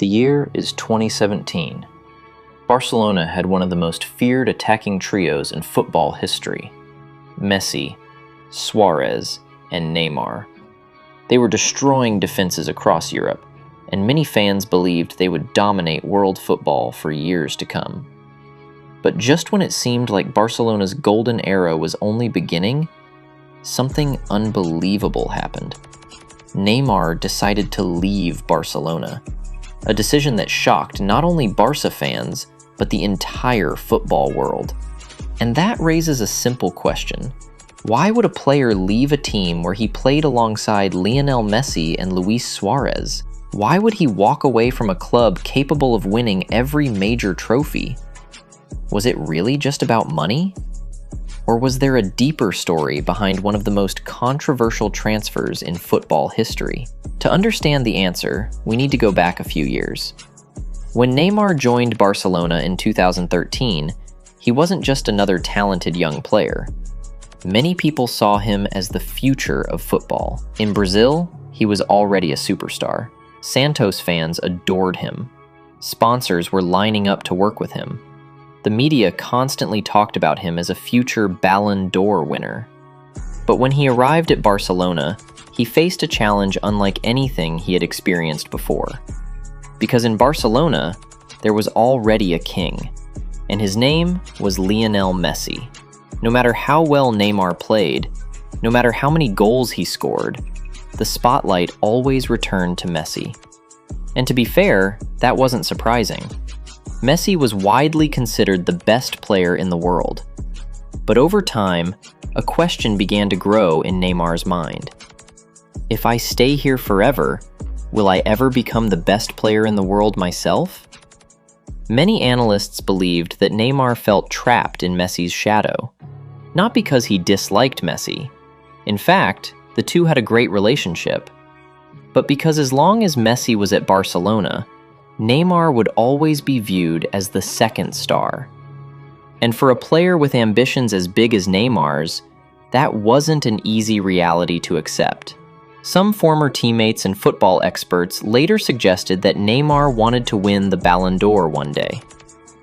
The year is 2017. Barcelona had one of the most feared attacking trios in football history: Messi, Suarez, and Neymar. They were destroying defenses across Europe, and many fans believed they would dominate world football for years to come. But just when it seemed like Barcelona's golden era was only beginning, something unbelievable happened. Neymar decided to leave Barcelona, a decision that shocked not only Barca fans, but the entire football world. And that raises a simple question. Why would a player leave a team where he played alongside Lionel Messi and Luis Suarez? Why would he walk away from a club capable of winning every major trophy? Was it really just about money? Or was there a deeper story behind one of the most controversial transfers in football history? To understand the answer, we need to go back a few years. When Neymar joined Barcelona in 2013, he wasn't just another talented young player. Many people saw him as the future of football. In Brazil, he was already a superstar. Santos fans adored him. Sponsors were lining up to work with him. The media constantly talked about him as a future Ballon d'Or winner. But when he arrived at Barcelona, he faced a challenge unlike anything he had experienced before. Because in Barcelona, there was already a king, and his name was Lionel Messi. No matter how well Neymar played, no matter how many goals he scored, the spotlight always returned to Messi. And to be fair, that wasn't surprising. Messi was widely considered the best player in the world. But over time, a question began to grow in Neymar's mind. If I stay here forever, will I ever become the best player in the world myself? Many analysts believed that Neymar felt trapped in Messi's shadow. Not because he disliked Messi. In fact, the two had a great relationship. But because as long as Messi was at Barcelona, Neymar would always be viewed as the second star. And for a player with ambitions as big as Neymar's, that wasn't an easy reality to accept. Some former teammates and football experts later suggested that Neymar wanted to win the Ballon d'Or one day.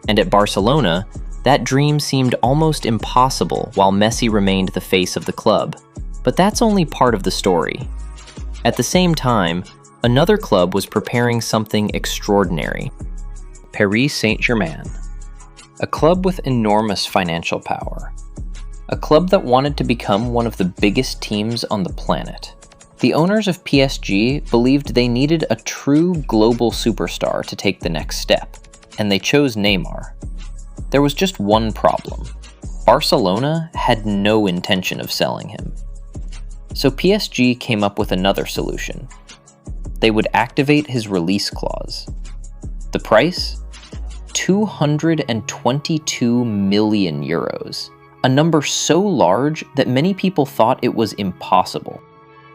And at Barcelona, that dream seemed almost impossible while Messi remained the face of the club. But that's only part of the story. At the same time, another club was preparing something extraordinary: Paris Saint-Germain, a club with enormous financial power, a club that wanted to become one of the biggest teams on the planet. The owners of PSG believed they needed a true global superstar to take the next step, and they chose Neymar. There was just one problem. Barcelona had no intention of selling him. So PSG came up with another solution. They would activate his release clause. The price? 222 million euros, a number so large that many people thought it was impossible.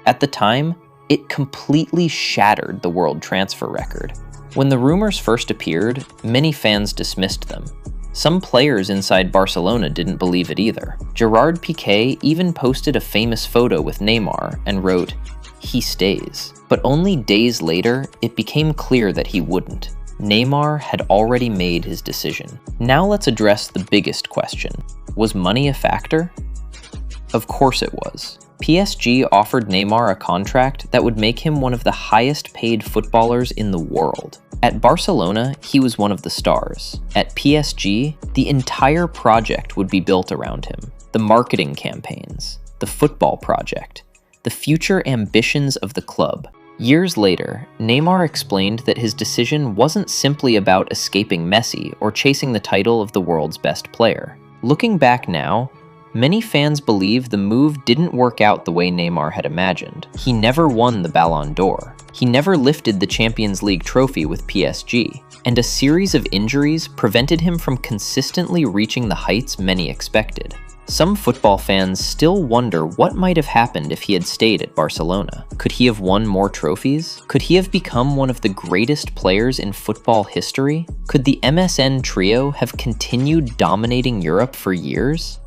At the time, it completely shattered the world transfer record. When the rumors first appeared, many fans dismissed them. Some players inside Barcelona didn't believe it either. Gerard Piqué even posted a famous photo with Neymar and wrote, "He stays." But only days later, it became clear that he wouldn't. Neymar had already made his decision. Now let's address the biggest question. Was money a factor? Of course it was. PSG offered Neymar a contract that would make him one of the highest paid footballers in the world. At Barcelona, he was one of the stars. At PSG, the entire project would be built around him. The marketing campaigns, the football project, the future ambitions of the club. Years later, Neymar explained that his decision wasn't simply about escaping Messi or chasing the title of the world's best player. Looking back now, many fans believe the move didn't work out the way Neymar had imagined. He never won the Ballon d'Or. He never lifted the Champions League trophy with PSG. And a series of injuries prevented him from consistently reaching the heights many expected. Some football fans still wonder what might have happened if he had stayed at Barcelona. Could he have won more trophies? Could he have become one of the greatest players in football history? Could the MSN trio have continued dominating Europe for years?